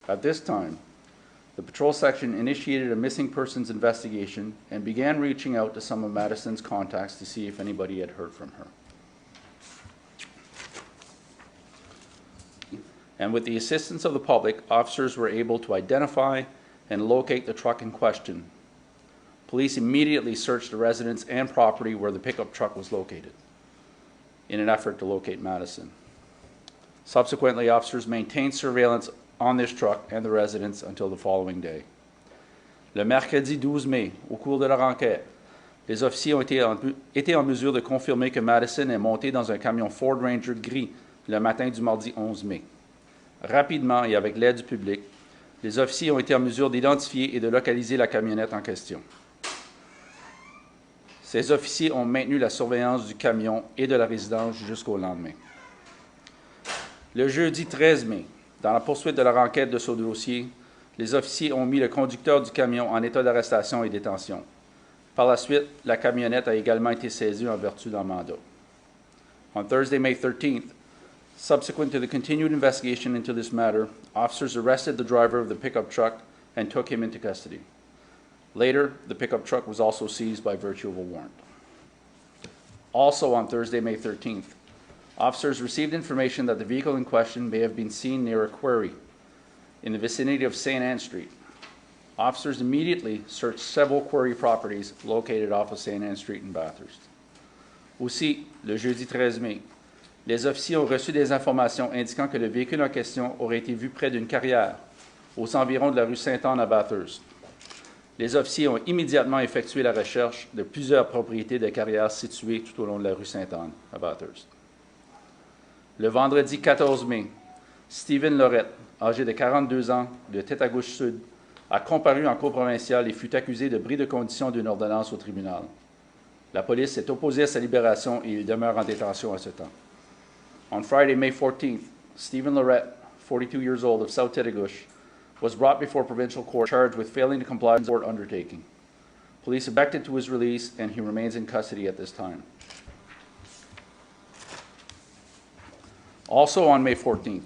At this time, the patrol section initiated a missing persons investigation and began reaching out to some of Madison's contacts to see if anybody had heard from her. And with the assistance of the public, officers were able to identify and locate the truck in question. Police immediately searched the residence and property where the pickup truck was located in an effort to locate Madison. Subsequently, officers maintained surveillance on this truck and the residence until the following day. Le mercredi 12 mai, au cours de leur enquête, les officiers ont été en mesure de confirmer que Madison est monté dans un camion Ford Ranger gris le matin du mardi 11 mai. Rapidement et avec l'aide du public, les officiers ont été en mesure d'identifier et de localiser la camionnette en question. Ces officiers ont maintenu la surveillance du camion et de la résidence jusqu'au lendemain. Le jeudi 13 mai, dans la poursuite de leur enquête de ce dossier, les officiers ont mis le conducteur du camion en état d'arrestation et détention. Par la suite, la camionnette a également été saisie en vertu d'un mandat. On Thursday, May 13th, subsequent to the continued investigation into this matter, officers arrested the driver of the pickup truck and took him into custody. Later, the pickup truck was also seized by virtue of a warrant. Also on Thursday, May 13th, officers received information that the vehicle in question may have been seen near a quarry in the vicinity of St. Anne Street. Officers immediately searched several quarry properties located off of St. Anne Street in Bathurst. Aussi, le jeudi 13 mai, les officiers ont reçu des informations indiquant que le véhicule en question aurait été vu près d'une carrière aux environs de la rue Sainte-Anne à Bathurst. Les officiers ont immédiatement effectué la recherche de plusieurs propriétés de carrières situées tout au long de la rue Sainte-Anne à Bathurst. Le vendredi 14 mai, Stephen Lorette, âgé de 42 ans, de Tête-à-Gauche-Sud, a comparu en cour provinciale et fut accusé de bris de condition d'une ordonnance au tribunal. La police s'est opposée à sa libération et il demeure en détention à ce temps. On Friday, May 14th, Stephen Lorette, 42 years old, of South Tête-à-Gauche, was brought before provincial court charged with failing to comply with court undertaking. Police objected to his release, and he remains in custody at this time. Also on May 14th,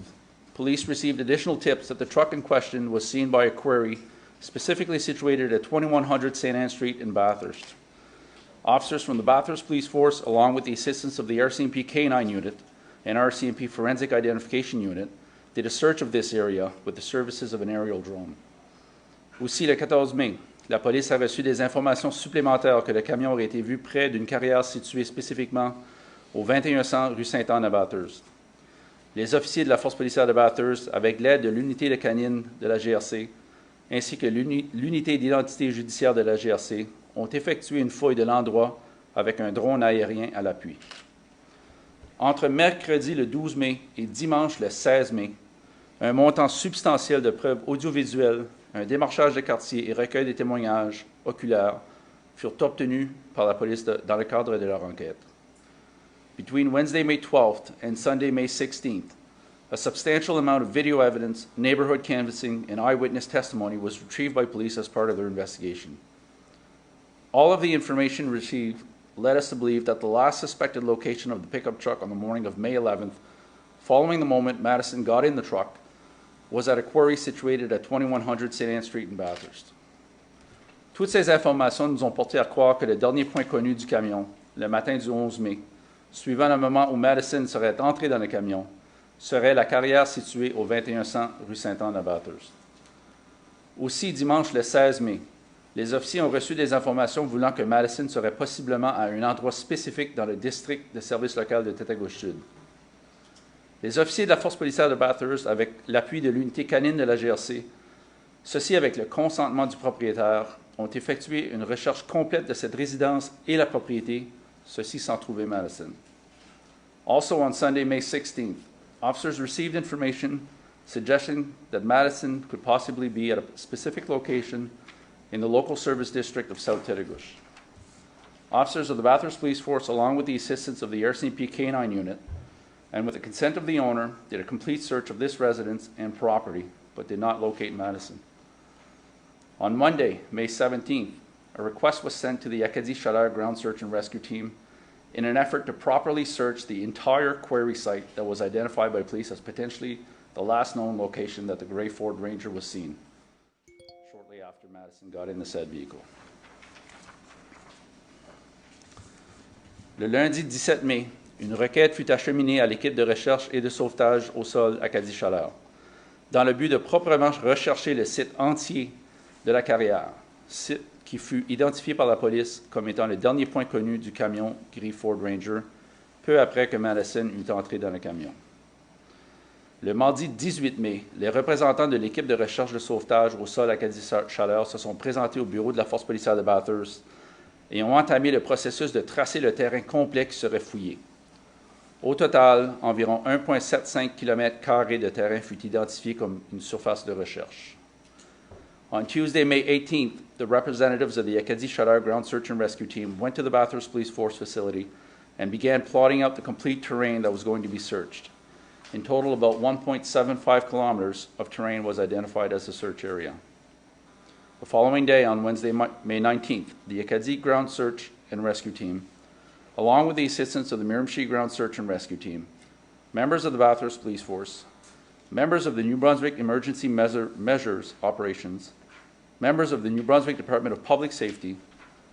police received additional tips that the truck in question was seen by a quarry specifically situated at 2100 St. Anne Street in Bathurst. Officers from the Bathurst Police Force, along with the assistance of the RCMP K9 Unit and RCMP Forensic Identification Unit, did a search of this area with the services of an aerial drone. Aussi, le 14 mai, la police a reçu des informations supplémentaires que le camion aurait été vu près d'une carrière située spécifiquement au 2100 rue Sainte-Anne à Bathurst. Les officiers de la force policière de Bathurst, avec l'aide de l'unité de canine de la GRC, ainsi que l'unité d'identité judiciaire de la GRC, ont effectué une fouille de l'endroit avec un drone aérien à l'appui. Entre mercredi le 12 mai et dimanche le 16 mai, un montant substantiel de preuves audiovisuelles, un démarchage de quartier et recueil des témoignages oculaires furent obtenus par la police dans le cadre de leur enquête. Between Wednesday, May 12th and Sunday, May 16th, a substantial amount of video evidence, neighborhood canvassing, and eyewitness testimony was retrieved by police as part of their investigation. All of the information received led us to believe that the last suspected location of the pickup truck on the morning of May 11th, following the moment Madison got in the truck, was at a quarry situated at 2100 St. Anne Street in Bathurst. Toutes ces informations nous ont porté à croire que le dernier point connu du camion, le matin du 11 mai, suivant le moment où Madison serait entré dans le camion, serait la carrière située au 2100 rue Sainte-Anne à Bathurst. Aussi, dimanche le 16 mai, les officiers ont reçu des informations voulant que Madison serait possiblement à un endroit spécifique dans le district de service local de Tête-à-Gauche-Sud. Les officiers de la force policière de Bathurst, avec l'appui de l'unité canine de la GRC, ceci avec le consentement du propriétaire, ont effectué une recherche complète de cette résidence et la propriété, ceci sans trouver Madison. Also on Sunday, May 16th, officers received information suggesting that Madison could possibly be at a specific location in the local service district of South Tête-à-Gauche. Officers of the Bathurst Police Force, along with the assistance of the RCMP K9 unit, and with the consent of the owner, did a complete search of this residence and property, but did not locate Madison. On Monday, May 17th, a request was sent to the Acadie Chaleur Ground Search and Rescue Team in an effort to properly search the entire quarry site that was identified by police as potentially the last known location that the gray Ford Ranger was seen, shortly after Madison got in the said vehicle. Le lundi 17 mai, une requête fut acheminée à l'équipe de recherche et de sauvetage au sol Acadie-Chaleur, dans le but de proprement rechercher le site entier de la carrière, site qui fut identifié par la police comme étant le dernier point connu du camion gris Ford Ranger, peu après que Madison eut entré dans le camion. Le mardi 18 mai, les représentants de l'équipe de recherche de sauvetage au sol Acadie-Chaleur se sont présentés au bureau de la force policière de Bathurst et ont entamé le processus de tracer le terrain complet qui serait fouillé. Au total, environ 1,75 km² de terrain fut identifié comme une surface de recherche. On Tuesday, May 18th, the representatives of the Acadie-Chaleur Ground Search and Rescue Team went to the Bathurst Police Force facility and began plotting out the complete terrain that was going to be searched. In total, about 1.75 kilometers of terrain was identified as the search area. The following day, on Wednesday, May 19th, the Acadie Ground Search and Rescue Team, along with the assistance of the Miramichi Ground Search and Rescue Team, members of the Bathurst Police Force, members of the New Brunswick Emergency Measures Operations, members of the New Brunswick Department of Public Safety,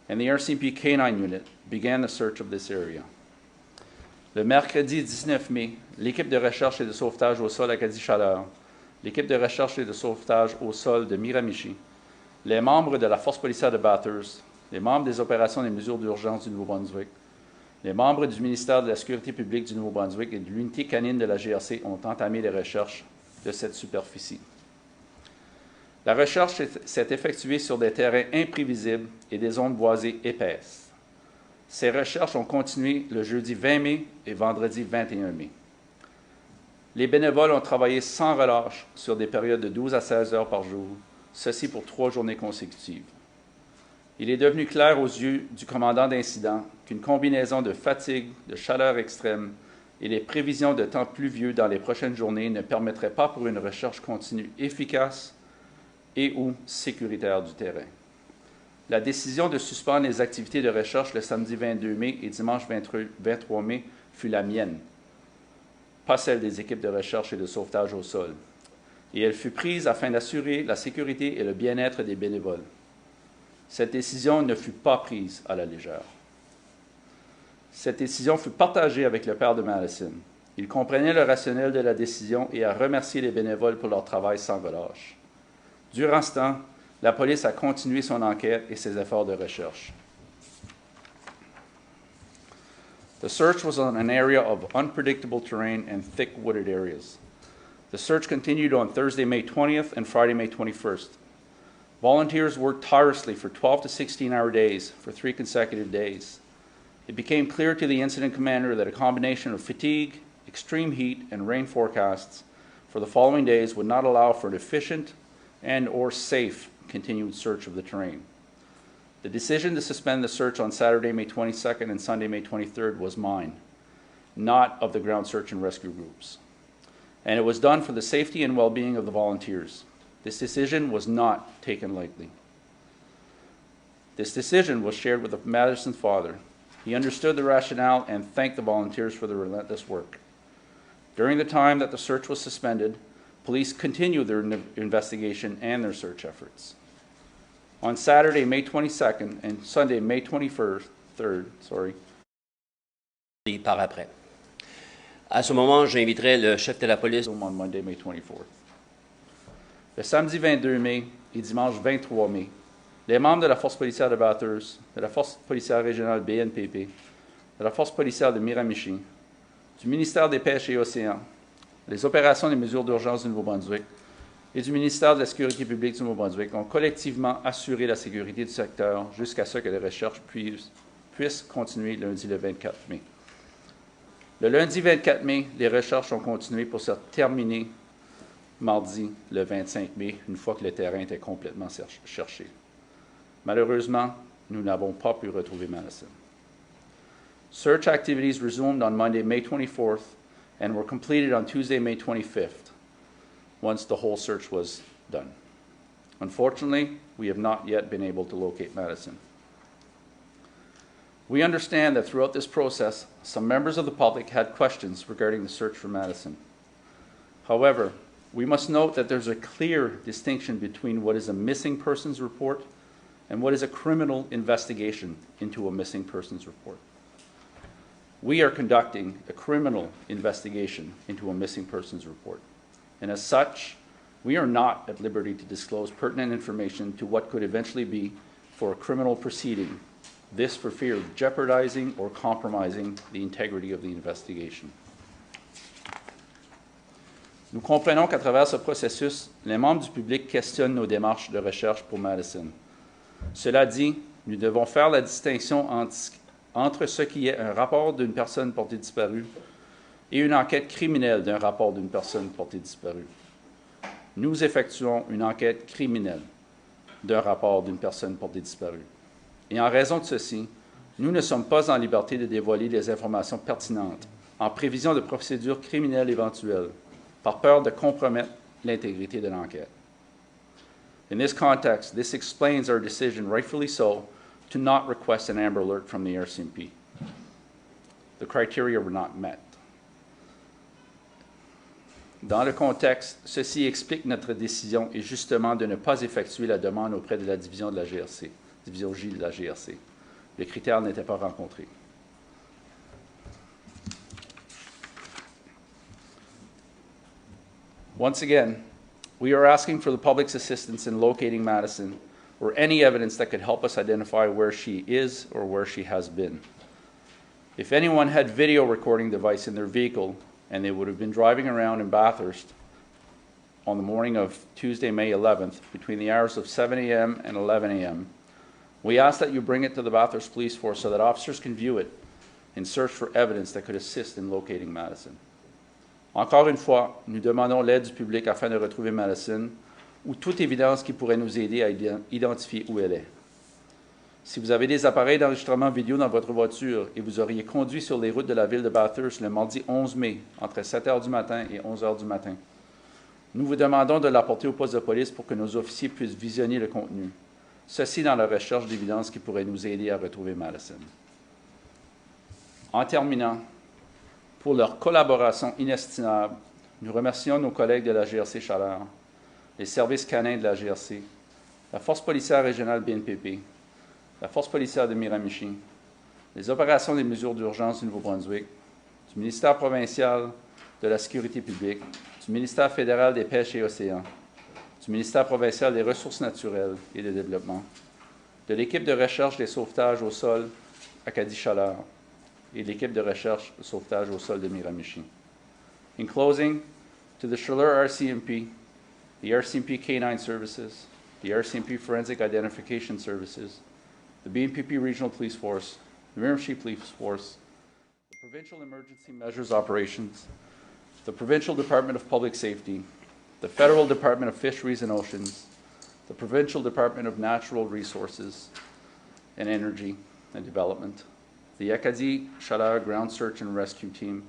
and the RCMP K-9 unit began the search of this area. Le mercredi 19 mai, l'équipe de recherche et de sauvetage au sol Acadie-Chaleur, l'équipe de recherche et de sauvetage au sol de Miramichi, les membres de la force policière de Bathurst, les membres des opérations et des mesures d'urgence du Nouveau-Brunswick, les membres du ministère de la Sécurité publique du Nouveau-Brunswick et de l'unité canine de la GRC ont entamé les recherches de cette superficie. La recherche s'est effectuée sur des terrains imprévisibles et des zones boisées épaisses. Ces recherches ont continué le jeudi 20 mai et vendredi 21 mai. Les bénévoles ont travaillé sans relâche sur des périodes de 12 à 16 heures par jour, ceci pour 3 journées consécutives. Il est devenu clair aux yeux du commandant d'incident qu'une combinaison de fatigue, de chaleur extrême et les prévisions de temps pluvieux dans les prochaines journées ne permettraient pas pour une recherche continue efficace et ou sécuritaire du terrain. La décision de suspendre les activités de recherche le samedi 22 mai et dimanche 23 mai fut la mienne, pas celle des équipes de recherche et de sauvetage au sol, et elle fut prise afin d'assurer la sécurité et le bien-être des bénévoles. Cette décision ne fut pas prise à la légère. Cette décision fut partagée avec le père de Madison. Il comprenait le rationnel de la décision et a remercié les bénévoles pour leur travail sans relâche. Durant ce temps, la police a continué son enquête et ses efforts de recherche. The search was on an area of unpredictable terrain and thick wooded areas. The search continued on Thursday, May 20th and Friday, May 21st. Volunteers worked tirelessly for 12 to 16-hour days for 3 consecutive days. It became clear to the incident commander that a combination of fatigue, extreme heat, and rain forecasts for the following days would not allow for an efficient and or safe continued search of the terrain. The decision to suspend the search on Saturday, May 22nd and Sunday, May 23rd was mine, not of the ground search and rescue groups. And it was done for the safety and well-being of the volunteers. This decision was not taken lightly. This decision was shared with Madison's father. He understood the rationale and thanked the volunteers for their relentless work. During the time that the search was suspended, police continued their investigation and their search efforts. On Saturday, May 22nd and Sunday, May 23rd, par après. À ce moment, j'inviterai le chef de la police. On Monday, May 24th. Le samedi 22 mai et dimanche 23 mai, les membres de la force policière de Bathurst, de la force policière régionale BNPP, de la force policière de Miramichi, du ministère des Pêches et Océans, les opérations et mesures d'urgence du Nouveau-Brunswick et du ministère de la Sécurité publique du Nouveau-Brunswick ont collectivement assuré la sécurité du secteur jusqu'à ce que les recherches puissent continuer lundi le 24 mai. Le lundi 24 mai, les recherches ont continué pour se terminer mardi le 25 mai, une fois que le terrain était complètement cherché. Malheureusement, nous n'avons pas pu retrouver Madison. Search activities resumed on Monday, May 24th, and were completed on Tuesday, May 25th, once the whole search was done. Unfortunately, we have not yet been able to locate Madison. We understand that throughout this process, some members of the public had questions regarding the search for Madison. However, We must note that there's a clear distinction between what is a missing persons report and what is a criminal investigation into a missing persons report. We are conducting a criminal investigation into a missing persons report, and as such, we are not at liberty to disclose pertinent information to what could eventually be for a criminal proceeding, this for fear of jeopardizing or compromising the integrity of the investigation. Nous comprenons qu'à travers ce processus, les membres du public questionnent nos démarches de recherche pour Madison. Cela dit, nous devons faire la distinction entre ce qui est un rapport d'une personne portée disparue et une enquête criminelle d'un rapport d'une personne portée disparue. Nous effectuons une enquête criminelle d'un rapport d'une personne portée disparue. Et en raison de ceci, nous ne sommes pas en liberté de dévoiler les informations pertinentes en prévision de procédures criminelles éventuelles, par peur de compromettre l'intégrité de l'enquête. In this context, this explains our decision, rightfully so, to not request an Amber Alert from the RCMP. The criteria were not met. Dans le contexte, ceci explique notre décision et justement de ne pas effectuer la demande auprès de la division de la GRC, division J de la GRC. Les critères n'étaient pas rencontrés. Once again, we are asking for the public's assistance in locating Madison or any evidence that could help us identify where she is or where she has been. If anyone had video recording device in their vehicle and they would have been driving around in Bathurst on the morning of Tuesday, May 11th, between the hours of 7 a.m. and 11 a.m., we ask that you bring it to the Bathurst Police Force so that officers can view it and search for evidence that could assist in locating Madison. Encore une fois, nous demandons l'aide du public afin de retrouver Madison ou toute évidence qui pourrait nous aider à identifier où elle est. Si vous avez des appareils d'enregistrement vidéo dans votre voiture et vous auriez conduit sur les routes de la ville de Bathurst le mardi 11 mai entre 7 h du matin et 11 h du matin, nous vous demandons de l'apporter au poste de police pour que nos officiers puissent visionner le contenu. Ceci dans la recherche d'évidence qui pourrait nous aider à retrouver Madison. En terminant, pour leur collaboration inestimable, nous remercions nos collègues de la GRC Chaleur, les services canins de la GRC, la Force policière régionale BNPP, la Force policière de Miramichi, les opérations des mesures d'urgence du Nouveau-Brunswick, du ministère provincial de la Sécurité publique, du ministère fédéral des Pêches et Océans, du ministère provincial des Ressources naturelles et de développement, de l'équipe de recherche des sauvetages au sol Acadie Chaleur, et l'équipe de recherche de sauvetage au sol de Miramichi. In closing, to the Chaleur RCMP, the RCMP Canine Services, the RCMP Forensic Identification Services, the BNPP Regional Police Force, the Miramichi Police Force, the Provincial Emergency Measures Operations, the Provincial Department of Public Safety, the Federal Department of Fisheries and Oceans, the Provincial Department of Natural Resources and Energy and Development, the Acadie Chaleur Ground Search and Rescue Team,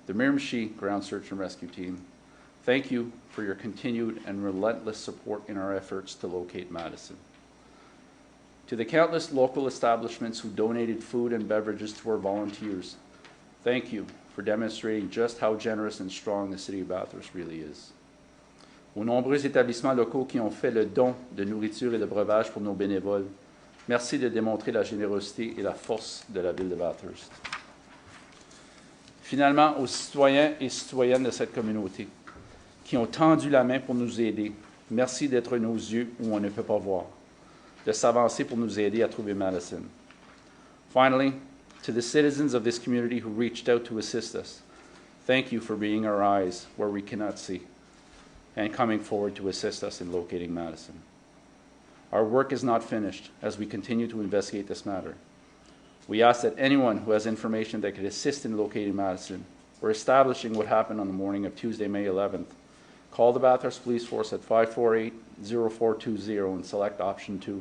the Miramichi Ground Search and Rescue Team. Thank you for your continued and relentless support in our efforts to locate Madison. To the countless local establishments who donated food and beverages to our volunteers, thank you for demonstrating just how generous and strong the City of Bathurst really is. Aux nombreux établissements locaux qui ont fait le don de nourriture et de breuvages pour nos bénévoles, merci de démontrer la générosité et la force de la ville de Bathurst. Finalement, aux citoyens et citoyennes de cette communauté qui ont tendu la main pour nous aider, merci d'être nos yeux où on ne peut pas voir, de s'avancer pour nous aider à trouver Madison. Finally, to the citizens of this community who reached out to assist us, thank you for being our eyes where we cannot see and coming forward to assist us in locating Madison. Our work is not finished as we continue to investigate this matter. We ask that anyone who has information that could assist in locating Madison or establishing what happened on the morning of Tuesday, May 11th, call the Bathurst Police Force at 548-0420 and select option 2,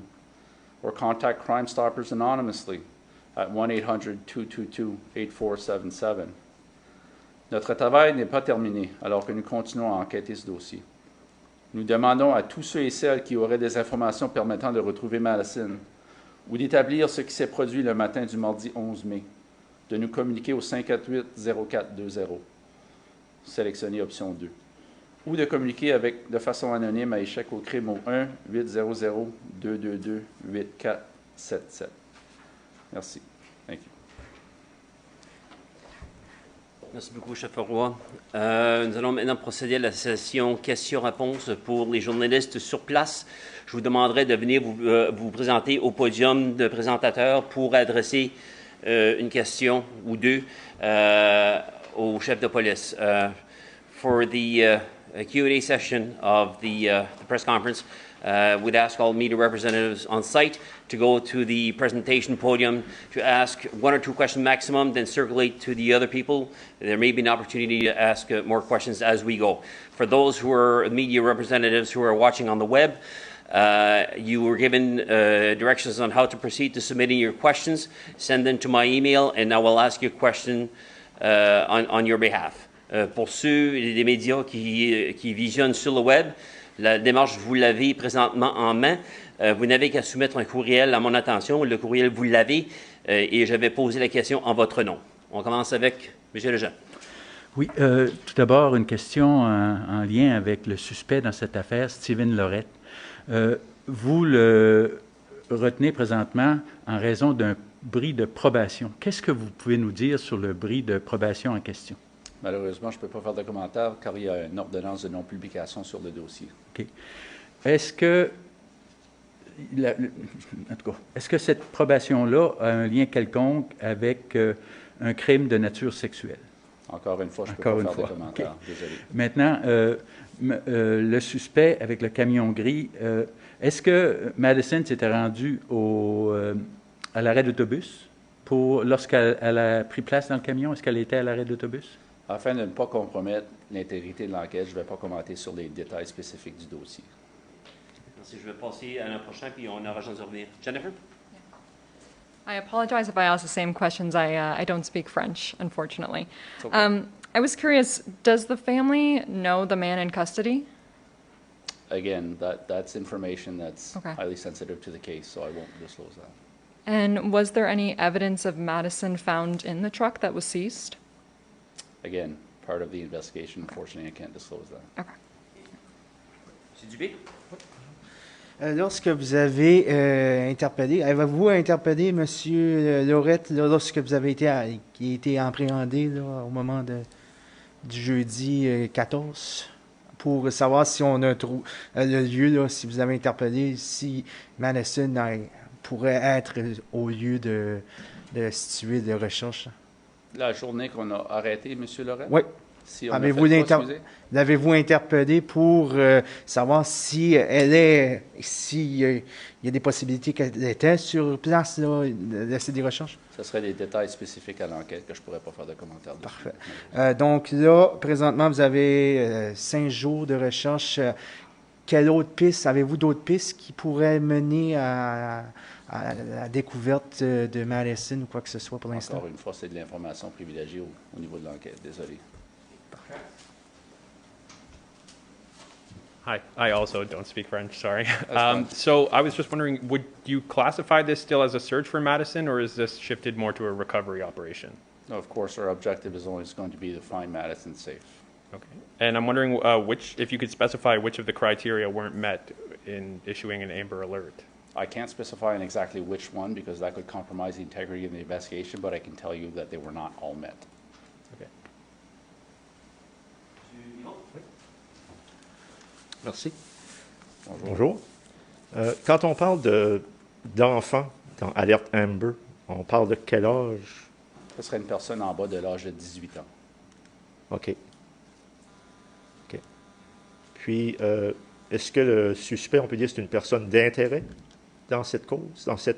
or contact Crime Stoppers anonymously at 1-800-222-8477. Notre travail n'est pas terminé alors que nous continuons à enquêter ce dossier. Nous demandons à tous ceux et celles qui auraient des informations permettant de retrouver Madison ou d'établir ce qui s'est produit le matin du mardi 11 mai, de nous communiquer au 548-0420. Sélectionnez option 2. ou de communiquer de façon anonyme à échec au crime au 1-800-222-8477. Merci. Thank you. Merci beaucoup, chef Roy. Nous allons maintenant procéder à la session questions-réponses pour les journalistes sur place. Je vous demanderai de venir vous présenter au podium de présentateurs pour adresser une question ou deux au chef de police. For the Q&A session of the press conference, we'd ask all media representatives on site to go to the presentation podium to ask one or two questions maximum, then circulate to the other people. There may be an opportunity to ask more questions as we go. For those who are media representatives who are watching on the web, you were given directions on how to proceed to submitting your questions. Send them to my email and I will ask you a question on your behalf. Pour ceux des médias qui visionnent sur le web, la démarche, vous l'avez présentement en main. Vous n'avez qu'à soumettre un courriel à mon attention. Le courriel, vous l'avez et je vais poser la question en votre nom. On commence avec M. Lejeune. Oui, tout d'abord, une question en lien avec le suspect dans cette affaire, Steven Lorette. Vous le retenez présentement en raison d'un bris de probation. Qu'est-ce que vous pouvez nous dire sur le bris de probation en question? Malheureusement, je ne peux pas faire de commentaires car il y a une ordonnance de non-publication sur le dossier. OK. Est-ce que, en tout cas, est-ce que cette probation-là a un lien quelconque avec un crime de nature sexuelle? Encore une fois, je ne peux pas faire de commentaires. Okay. Désolé. Maintenant, le suspect avec le camion gris, est-ce que Madison s'était rendue à l'arrêt d'autobus lorsqu'elle a pris place dans le camion? Est-ce qu'elle était à l'arrêt d'autobus? Afin de ne pas compromettre l'intégrité de l'enquête, je ne vais pas commenter sur les détails spécifiques du dossier. Merci. Je vais passer à l'an prochain, puis on aura chance de revenir. Jennifer? I apologize if I ask the same questions. I don't speak French, unfortunately. Okay. I was curious, does the family know the man in custody? Again, that's information that's Okay. highly sensitive to the case, so I won't disclose that. And was there any evidence of Madison found in the truck that was seized? Again, part of the investigation. Unfortunately, I can't disclose that. Okay. M. Dubé? Lorsque vous avez interpellé, avez-vous interpellé M. Lorette lorsque vous avez été appréhendé là, au moment du jeudi 14 pour savoir si on a le lieu, là, si vous avez interpellé, si Madison pourrait être au lieu de situer de recherche? La journée qu'on a arrêté M. Lorette? Oui. Si L'avez-vous interpellé pour savoir s'il y a des possibilités qu'elle était sur place, là, de laisser des recherches? Ce serait des détails spécifiques à l'enquête que je ne pourrais pas faire de commentaires dessus. Parfait. Donc là, présentement, vous avez 5 jours de recherche. Quelle autre piste? Avez-vous d'autres pistes qui pourraient mener à la découverte de Madison ou quoi que ce soit pour l'instant? Encore une fois, c'est de l'information privilégiée au niveau de l'enquête. Désolé. Hi, I also don't speak French, sorry. So I was just wondering, would you classify this still as a search for Madison, or is this shifted more to a recovery operation? No, of course, our objective is always going to be to find Madison safe. Okay. And I'm wondering if you could specify which of the criteria weren't met in issuing an Amber Alert. I can't specify on exactly which one because that could compromise the integrity of the investigation, but I can tell you that they were not all met. Okay. Merci. Bonjour. Quand on parle d'enfants dans Alerte Amber, on parle de quel âge? Ce serait une personne en bas de l'âge de 18 ans. OK. OK. Puis, est-ce que le suspect, on peut dire, c'est une personne d'intérêt dans cette cause, dans ce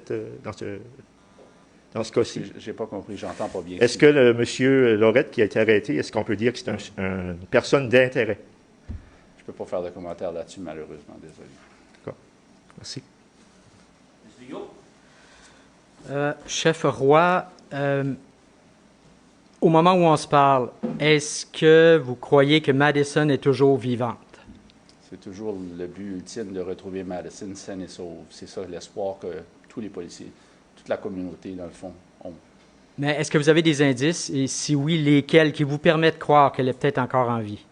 cas-ci? J'ai pas compris, j'entends pas bien. Est-ce que le monsieur Lorette qui a été arrêté, est-ce qu'on peut dire que c'est une personne d'intérêt? Je peux pas faire de commentaires là-dessus, malheureusement, désolé. D'accord. Merci. Chef Roy, au moment où on se parle, est-ce que vous croyez que Madison est toujours vivante? C'est toujours le but ultime de retrouver Madison saine et sauve. C'est ça l'espoir que tous les policiers, toute la communauté, dans le fond, ont. Mais est-ce que vous avez des indices, et si oui, lesquels, qui vous permettent de croire qu'elle est peut-être encore en vie?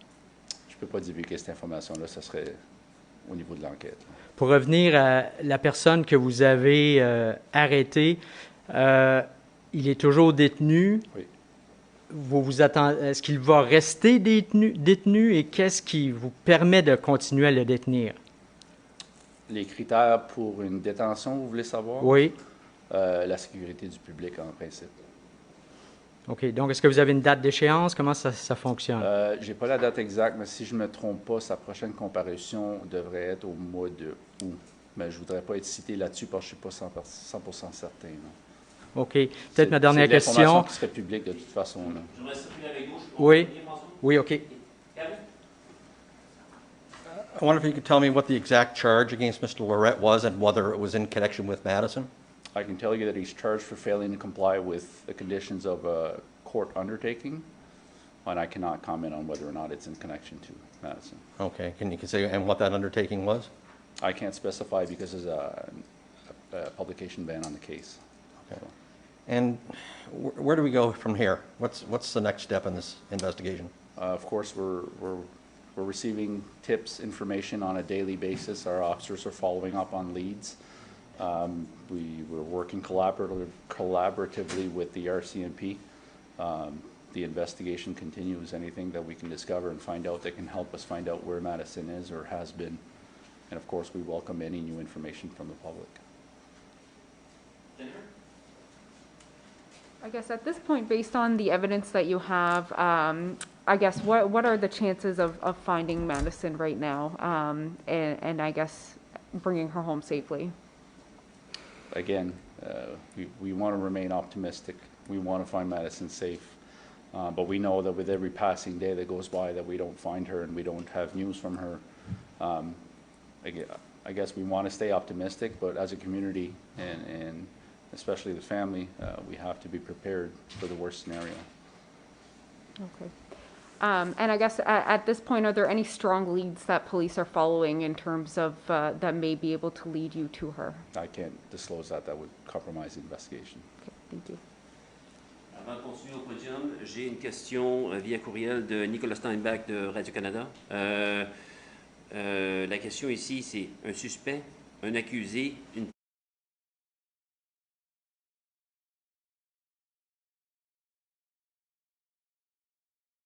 Je Je ne peux pas divulguer cette information-là, ça serait au niveau de l'enquête. Pour revenir à la personne que vous avez arrêtée, il est toujours détenu. Oui. Vous vous attendez, est-ce qu'il va rester détenu et qu'est-ce qui vous permet de continuer à le détenir? Les critères pour une détention, vous voulez savoir? Oui. La sécurité du public, en principe. OK. Donc, est-ce que vous avez une date d'échéance? Comment ça fonctionne? Je n'ai pas la date exacte, mais si je ne me trompe pas, sa prochaine comparution devrait être au mois de août. Mais je ne voudrais pas être cité là-dessus parce que je ne suis pas 100% certain. Non. OK. Peut-être ma dernière C'est de l'information question. qui serait publique de toute façon. Là. Je reste avec vous. Oui. Oui, OK. I wonder if you could tell me what the exact charge against Mr. Lorette was and whether it was in connection with Madison? I can tell you that he's charged for failing to comply with the conditions of a court undertaking, and I cannot comment on whether or not it's in connection to Madison. Okay, can you say and what that undertaking was? I can't specify because there's a publication ban on the case. Okay. And where do we go from here? What's the next step in this investigation? Of course, we're receiving tips, information on a daily basis. Our officers are following up on leads. We're working collaboratively with the RCMP. The investigation continues. Anything that we can discover and find out that can help us find out where Madison is or has been. And of course, we welcome any new information from the public. I guess at this point, based on the evidence that you have, I guess what are the chances of finding Madison right now, and I guess bringing her home safely? Again, we want to remain optimistic. We want to find Madison safe. But we know that with every passing day that goes by that we don't find her and we don't have news from her, I guess we want to stay optimistic, but as a community and especially the family, we have to be prepared for the worst scenario. Okay. And I guess at this point, are there any strong leads that police are following in terms of that may be able to lead you to her? I can't disclose that. That would compromise the investigation. Okay, thank you. Avant de continuer au podium, j'ai une question via courriel de Nicolas Steinbach de Radio-Canada. La question ici, c'est un suspect, un accusé, une